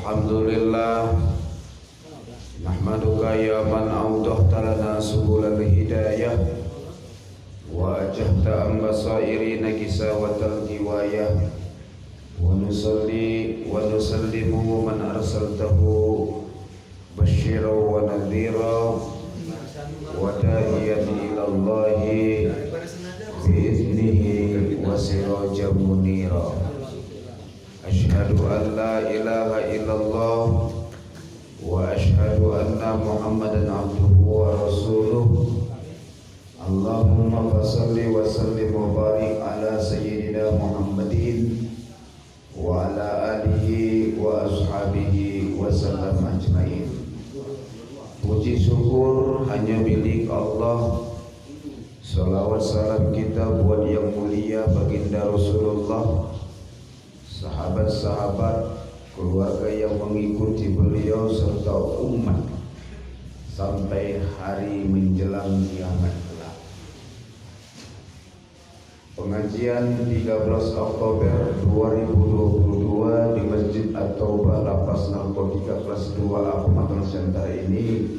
Alhamdulillah nahmaduka ya man awdahta lana subulal hidayah wa ajahta an basairina kisawatal giwayah wa nusalli wa nusallimu man arsaltahu basyira wa nadhira wa da'iyan ilallahi bi'iznihi wa sirajan munira. Asyhadu an la ilaha illallah wa asyhadu anna Muhammadan abduhu wa rasuluh. Allahumma fassalli wa sallim wa barik ala sayyidina Muhammadin wa ala alihi wa ashabihi wa sallam ajmain. Puji syukur hanya milik Allah. Salawat salam kita buat yang mulia baginda Rasulullah, sahabat-sahabat, keluarga yang mengikuti beliau serta umat sampai hari menjelang kiamat kelak. Pengajian 13 Oktober 2022 di Masjid At-Taubah Lapas Narkotika Kelas 2 Akumatan Center ini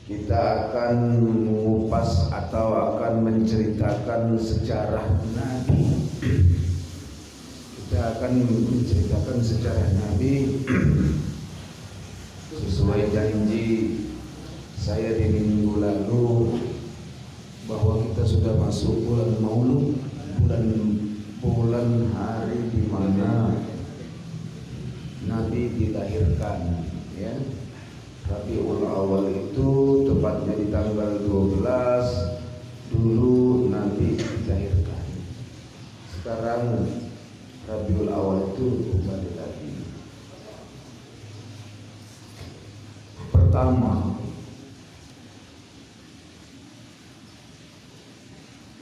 kita akan mengupas atau akan menceritakan sejarah Nabi. Kita akan menceritakan sejarah Nabi sesuai janji saya di minggu lalu bahwa kita sudah masuk bulan Maulud, bulan hari di mana Nabi dilahirkan, ya. Rabiul Awal itu tepatnya di tanggal 12 dulu Nabi dilahirkan. Sekarang Rabiul Awal itu kembali lagi. Pertama,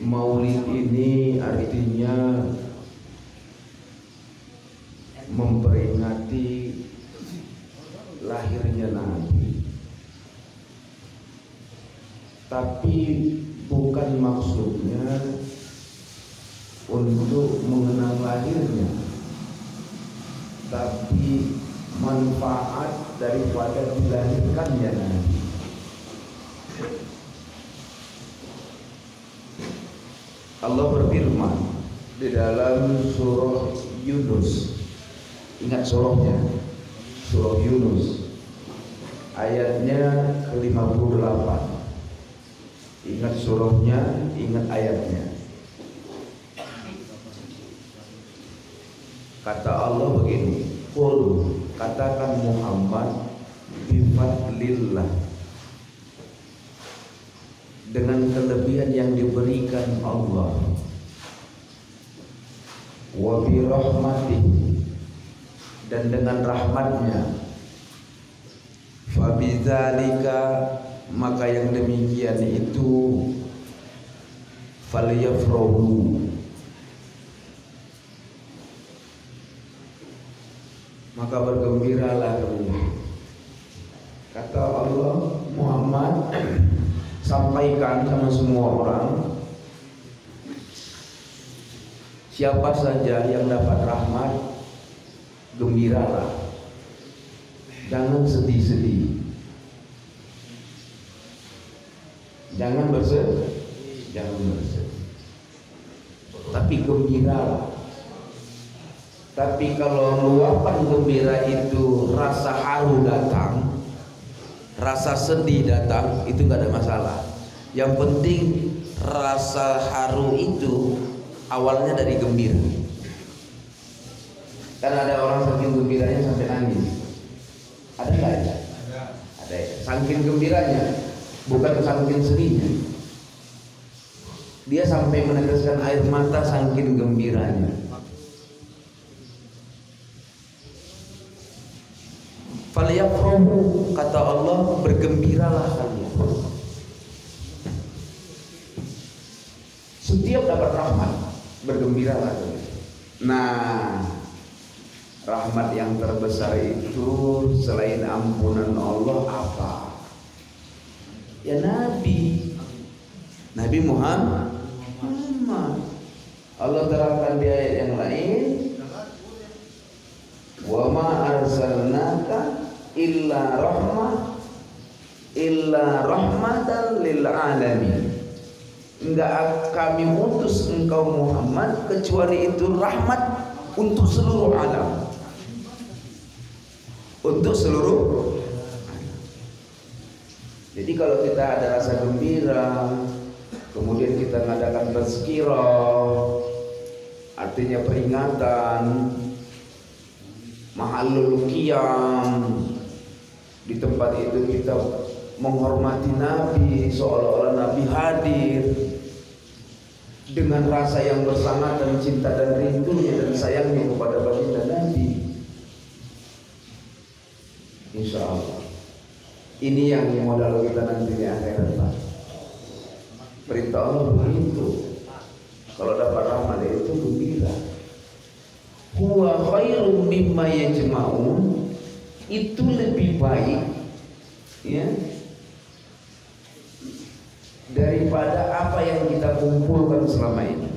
Maulid ini artinya memperingati lahirnya Nabi, tapi bukan maksudnya untuk mengenang lahirnya, tapi manfaat daripada dilahirkannya Nabi. Allah berfirman di dalam surah Yunus, ingat surahnya, surah Yunus ayatnya ke-58. Ingat surahnya, ingat ayatnya. Kata Allah begini, qul, katakan Muhammad, bifadlillah, dengan kelebihan yang diberikan Allah, wa birahmatih, dan dengan rahmatnya, fabidzalika, maka yang demikian itu, falyafrahu, maka bergembiralah kamu. Kata Allah, Muhammad, sampaikan sama semua orang, siapa saja yang dapat rahmat, gembiralah, jangan sedih-sedih, jangan bersedih, tapi gembiralah. Tapi kalau luapan gembira itu rasa haru datang, rasa sedih datang, itu gak ada masalah. Yang penting rasa haru itu awalnya dari gembira. Kan ada orang saking gembiranya sampai nangis. Ada nggak ya? Ada ya. Saking gembiranya, bukan saking sedihnya. Dia sampai meneteskan air mata saking gembiranya. Falyafrahu, kata Allah, bergembiralah kalian. Setiap dapat rahmat, bergembiralah kalian. Nah, rahmat yang terbesar itu selain ampunan Allah apa? Ya Nabi Muhammad. Allah terangkan di ayat yang lain, Wa ma arsalnaka illa rahmatan lil alamin. Enggak kami utus engkau Muhammad kecuali itu rahmat untuk seluruh alam. Untuk seluruh alam. Jadi kalau kita ada rasa gembira, kemudian kita mengadakan tazkirah, artinya peringatan, mahallul qiyam, di tempat itu kita menghormati Nabi seolah-olah Nabi hadir dengan rasa yang bersama dan cinta dan rindunya dan sayangnya kepada baginda Nabi. Insya Allah ini yang modal kita nanti di akhirat, Pak. Perintah Allah begitu. Kalau dapat rahmat itu gembira. Huwa khairum mimma yajma'un, itu lebih baik ya daripada apa yang kita kumpulkan selama ini.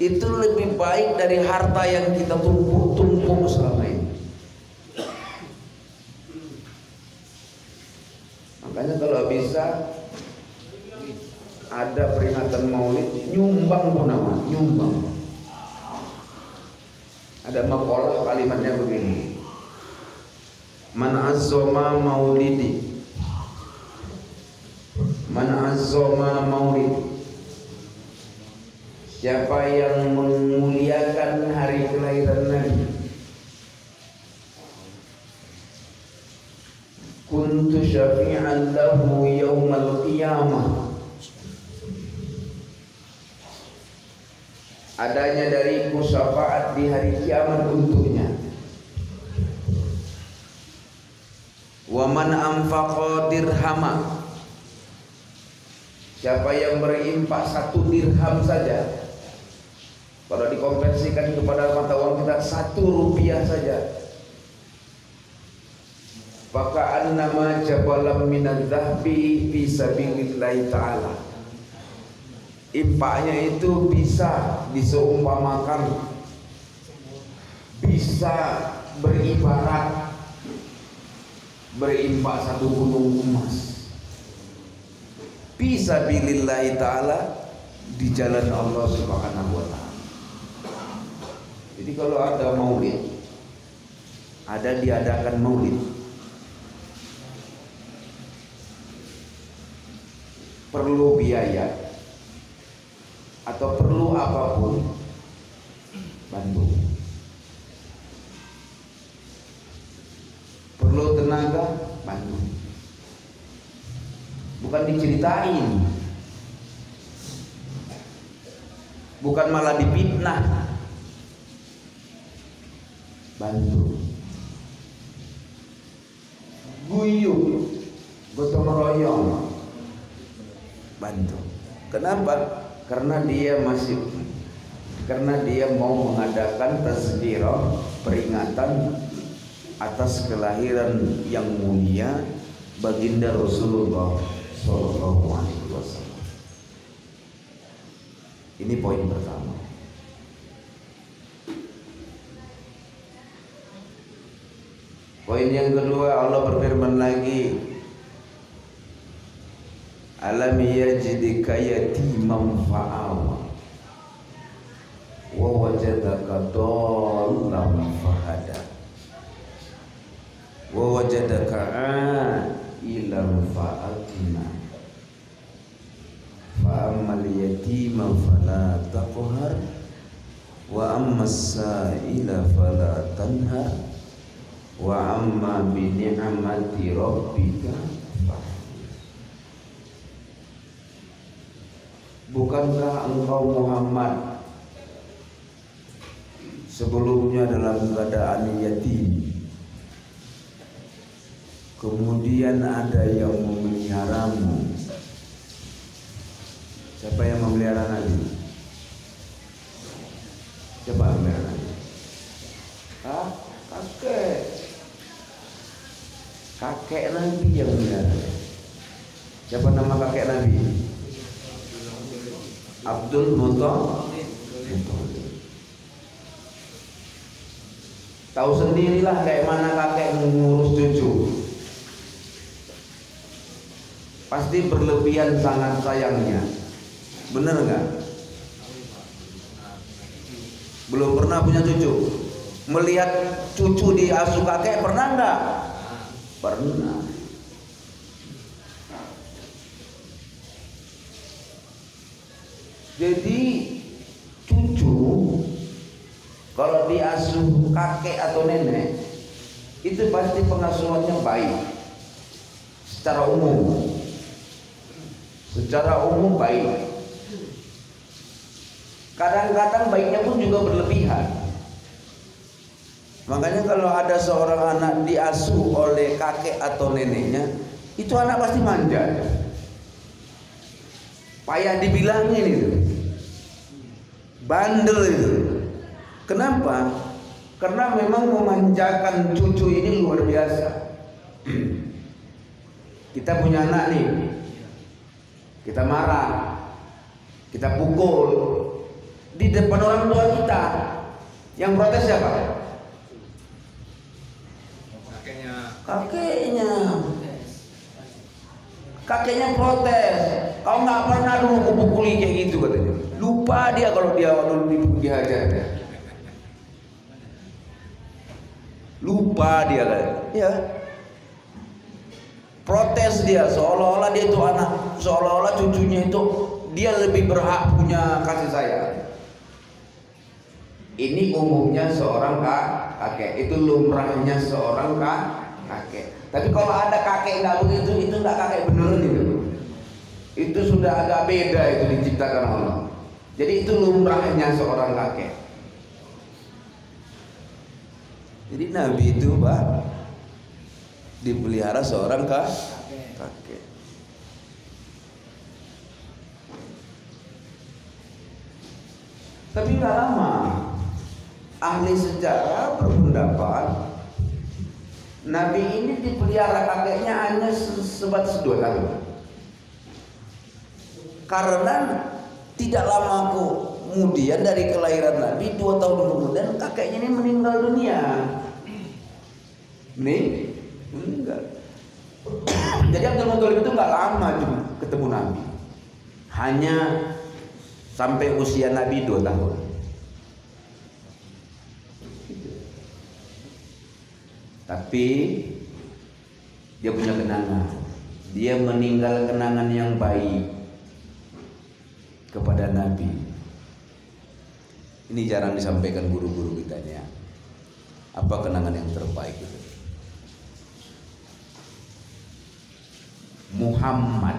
Itu lebih baik dari harta yang kita tumpuk selama ini. Makanya kalau bisa ada peringatan Maulid, nyumbang pun nama, nyumbang. Ada makalah kalimatnya begini: Man azzoma maulidi, man azzoma maulid. Siapa yang memuliakan hari kelahiran Nabi, kuntu syafi'an lahu yaumal qiyamah, adanya dariku syafaat di hari kiamat untuknya. Wa man anfaqa dirhama, siapa yang berinfak 1 dirham saja, kalau dikonversikan kepada mata uang kita 1 rupiah saja, maka annama jabalam minadz-dzahbi fi sabilillahi ta'ala. Infaknya itu bisa diseumpamakan, bisa beribarat berimpak 1 gunung emas fi sabilillahi ta'ala, di jalan Allah Subhanahu wa ta'ala. Jadi kalau ada maulid, ada diadakan maulid, perlu biaya atau perlu apapun, bantu. Perlu tenaga, bantu. Bukan diceritain, bukan malah dipitnah, bantu. Guyup, gotong royong, bantu. Kenapa? Karena dia mau mengadakan tazkirah, peringatan atas kelahiran yang mulia baginda Rasulullah Sallallahu Alaihi Wasallam. Ini poin pertama. Poin yang kedua, Allah berfirman lagi, alam yajidika yatiman fa'awa wa wajadaka dhallan fahada wa wajadaka a'ilan fa'agna fa ammal yatima fala taqhar wa ammas sa'ila fala tanhar wa amma bi ni'mati rabbika. Bukankah engkau Muhammad sebelumnya dalam keadaan yatim, kemudian ada yang memeliharamu? Siapa yang memelihara Nabi? Siapa yang memelihara Nabi? Kakek Nabi yang memelihara. Siapa nama kakek Nabi? Abdul Muttalib. Tahu sendirilah kayak mana kakek mengurus cucu. Pasti berlebihan sangat sayangnya. Bener nggak? Belum pernah punya cucu. Melihat cucu diasuh kakek pernah nggak? Pernah. Jadi cucu kalau diasuh kakek atau nenek itu pasti pengasuhannya baik. Secara umum baik. Kadang-kadang baiknya pun juga berlebihan. Makanya kalau ada seorang anak diasuh oleh kakek atau neneknya, itu anak pasti manja. Payah dibilangin itu. Bandel itu. Kenapa? Karena memang memanjakan cucu ini luar biasa. Kita punya anak nih, kita marah, kita pukul di depan orang tua kita, yang protes siapa? Kakeknya protes. Kau nggak pernah dulu kupukuli kayak gitu katanya. Lupa dia kalau dia dulu dihajar. Lupa dia kan? Ya. Protes dia, seolah-olah dia itu anak, seolah-olah cucunya itu dia lebih berhak punya kasih sayang. Ini umumnya seorang kakek, itu lumrahnya seorang kakek. Tapi kalau ada kakek nggak begitu, itu nggak kakek beneran itu. Itu sudah agak beda, itu diciptakan Allah. Jadi itu lumrahnya seorang kakek. Jadi Nabi itu Pak dipelihara seorang kakek. Tapi nggak lama, ahli sejarah berpendapat Nabi ini dipelihara kakeknya hanya sebatas 2 tahun. Karena tidak lama kemudian dari kelahiran Nabi, 2 tahun kemudian kakeknya ini meninggal dunia. Meninggal. Jadi Abdul Muthalib itu nggak lama cuma ketemu Nabi, hanya sampai usia Nabi 2 tahun. Tapi dia punya kenangan. Dia meninggal kenangan yang baik kepada Nabi. Ini jarang disampaikan guru-guru kita ya. Apa kenangan yang terbaik itu? Muhammad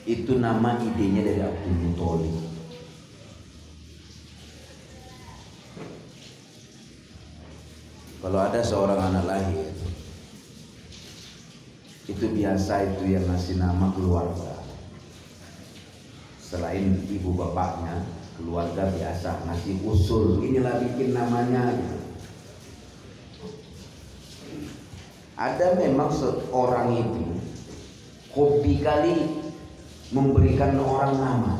itu nama idenya dari Abdul Muthalib. Kalau ada seorang anak lahir, itu biasa itu yang ngasih nama keluarga. Selain ibu bapaknya, keluarga biasa ngasih usul, inilah bikin namanya gitu. Ada memang seorang itu hobi kali memberikan orang nama.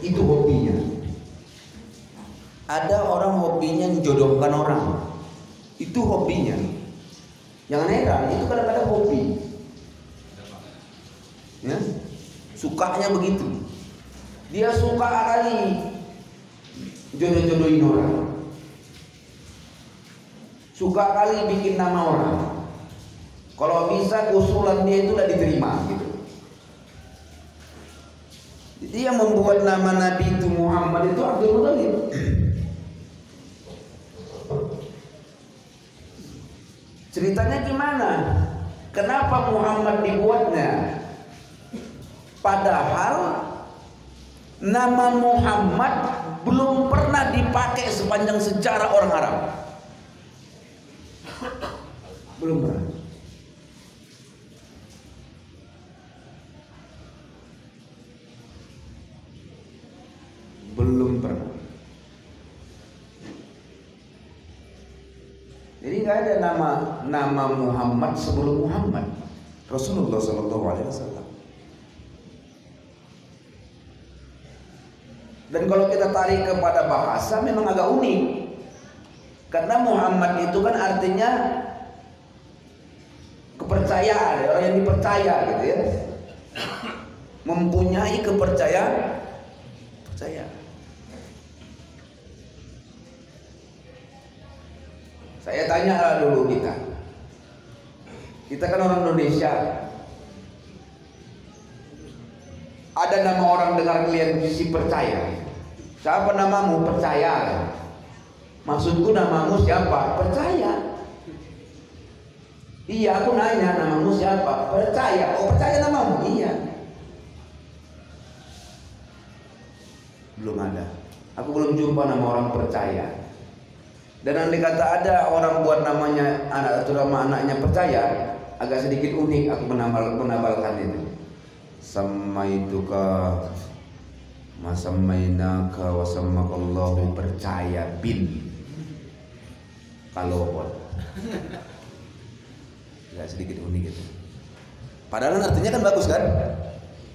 Itu hobinya. Ada orang hobinya menjodohkan orang. Itu hobinya. Yang heran itu kadang-kadang hobi. Ya, sukanya begitu. Dia suka kali jodoh-jodohin orang. Suka kali bikin nama orang. Kalau bisa usulan dia itu udah diterima gitu. Jadi yang membuat nama Nabi itu Muhammad itu Abdul Muthalib. Ceritanya gimana? Kenapa Muhammad dibuatnya? Padahal nama Muhammad belum pernah dipakai sepanjang sejarah orang Arab. Belum pernah. Belum pernah. Jadi nggak ada nama Muhammad sebelum Muhammad. Rasulullah SAW. Dan kalau kita tarik kepada bahasa memang agak unik. Karena Muhammad itu kan artinya kepercayaan, orang yang dipercaya gitu ya. Mempunyai kepercayaan. Saya tanya dulu kita. Kita kan orang Indonesia. Ada nama orang dengar kalian si percaya. Siapa namamu? Percaya. Maksudku namamu siapa? Percaya. Iya, aku nanya namamu siapa? Percaya. Oh, percaya namamu? Iya. Belum ada. Aku belum jumpa nama orang percaya. Dan andai kata ada orang buat namanya anak atau nama anaknya percaya, agak sedikit unik. Aku menabalkan itu. Samaituka masamainaka wasamakallahu percaya bin. Kalau buat agak sedikit unik itu. Padahal artinya kan bagus kan?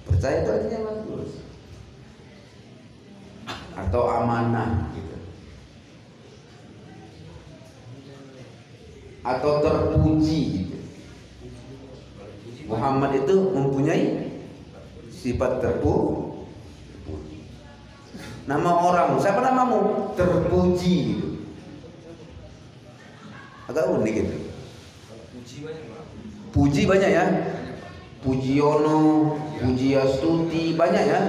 Percaya itu artinya bagus. Atau amanah gitu. Atau terpuji gitu. Muhammad itu mempunyai sifat terpuji. Nama orang, siapa namamu? Terpuji gitu. Agak unik gitu. Puji banyak ya. Pujiono, Pujiastuti banyak ya.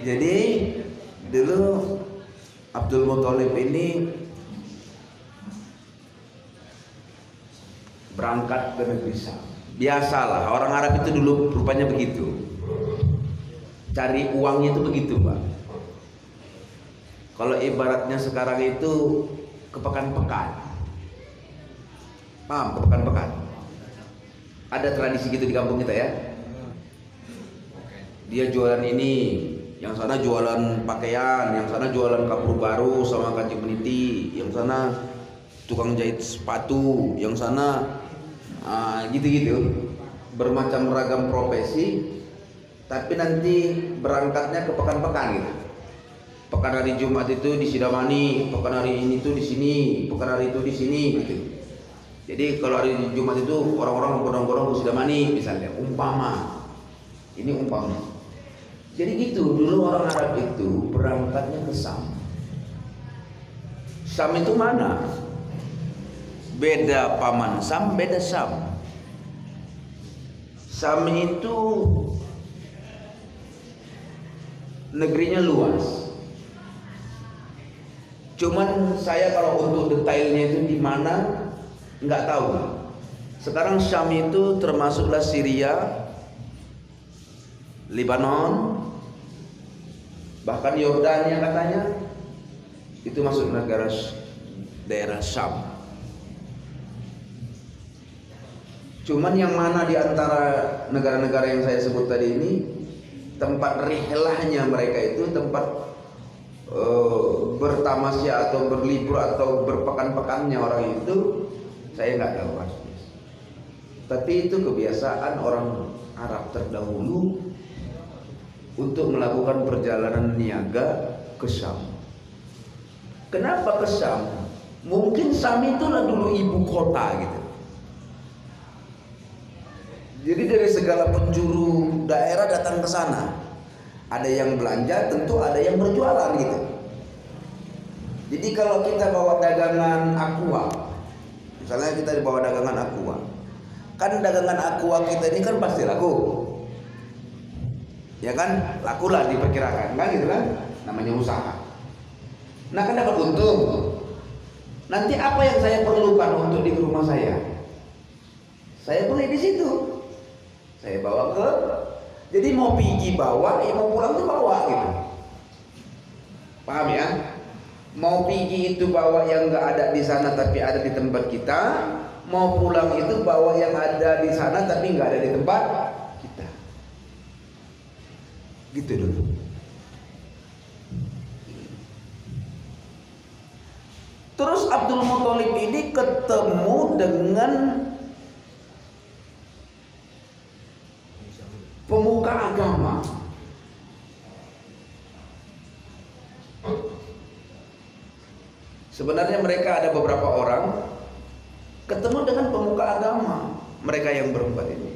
Jadi dulu Abdul Muthalib ini berangkat ke negeri Syam. Biasalah orang Arab itu dulu rupanya begitu. Cari uangnya itu begitu, Pak. Kalau ibaratnya sekarang itu ke pekan-pekan. Paham, ke pekan-pekan. Ada tradisi gitu di kampung kita ya. Dia jualan ini, yang sana jualan pakaian, yang sana jualan kapur baru sama kancing peniti, yang sana tukang jahit sepatu, yang sana gitu-gitu. Bermacam ragam profesi, tapi nanti berangkatnya ke pekan-pekan gitu. Pekan hari Jumat itu di Sidamani, pekan hari ini tuh di sini, pekan hari itu di sini gitu. Jadi kalau hari Jumat itu orang-orang berbondong-bondong ke Sidamani misalnya, umpama. Ini umpama. Jadi gitu, dulu orang Arab itu berangkatnya ke Syam. Syam itu mana? Beda paman Syam, beda Syam. Syam itu negerinya luas. Cuman saya kalau untuk detailnya itu di mana nggak tahu. Sekarang Syam itu termasuklah Syria, Lebanon, bahkan Yordania katanya itu masuk negara daerah Syam. Cuman yang mana di antara negara-negara yang saya sebut tadi ini tempat rihlahnya mereka itu, tempat bertamasya atau berlibur atau berpekan-pekannya orang itu, saya nggak tahu pasti. Tapi itu kebiasaan orang Arab terdahulu untuk melakukan perjalanan niaga ke Syam. Kenapa ke Syam? Mungkin Syam itulah dulu ibu kota gitu. Jadi dari segala penjuru daerah datang ke sana. Ada yang belanja, tentu ada yang berjualan gitu. Jadi kalau kita bawa dagangan aqua, misalnya kita bawa dagangan aqua, kan dagangan aqua kita ini kan pasti laku. Ya kan, lakulah diperkirakan, kan gitu kan, namanya usaha. Nah kan dapat untung. Nanti apa yang saya perlukan untuk di rumah saya beli di situ. Saya bawa ke, jadi mau pergi bawa, ya mau pulang tuh bawa gitu. Paham ya? Mau pergi itu bawa yang nggak ada di sana tapi ada di tempat kita. Mau pulang itu bawa yang ada di sana tapi nggak ada di tempat kita. Gitu dulu. Terus Abdul Muthalib ini ketemu dengan pemuka agama. Sebenarnya mereka ada beberapa orang ketemu dengan pemuka agama, mereka yang berempat ini.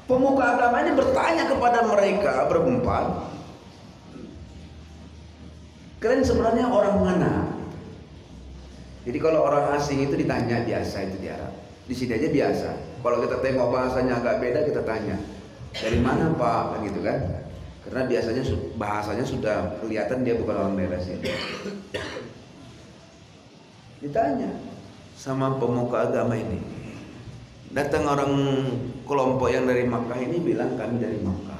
Pemuka agama ini bertanya kepada mereka berempat, kalian sebenarnya orang mana? Jadi kalau orang asing itu ditanya biasa itu di Arab. Di sini aja biasa. Kalau kita tengok bahasanya agak beda, kita tanya, dari mana Pak? Kan gitu kan? Karena biasanya bahasanya sudah kelihatan dia bukan orang daerah sini. Ditanya sama pemuka agama ini. Datang orang kelompok yang dari Makkah ini bilang kami dari Makkah.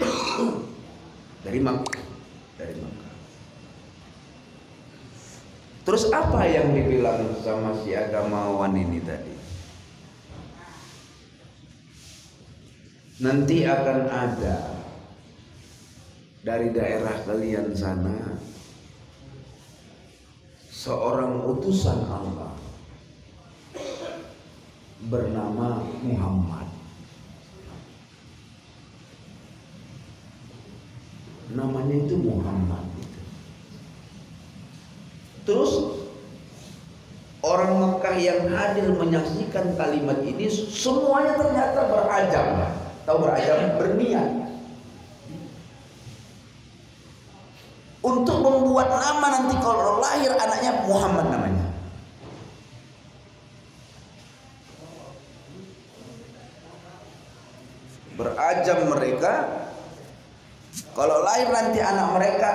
Dari Makkah. Dari Makkah. Terus apa yang dibilang sama si agamawan ini tadi? Nanti akan ada dari daerah kalian sana seorang utusan Allah bernama Muhammad. Namanya itu Muhammad. Terus orang Mekah yang hadir menyaksikan kalimat ini semuanya ternyata berajam. Tahu berajam? Berniat untuk membuat nama nanti kalau lahir anaknya Muhammad namanya. Berajam mereka, kalau lahir nanti anak mereka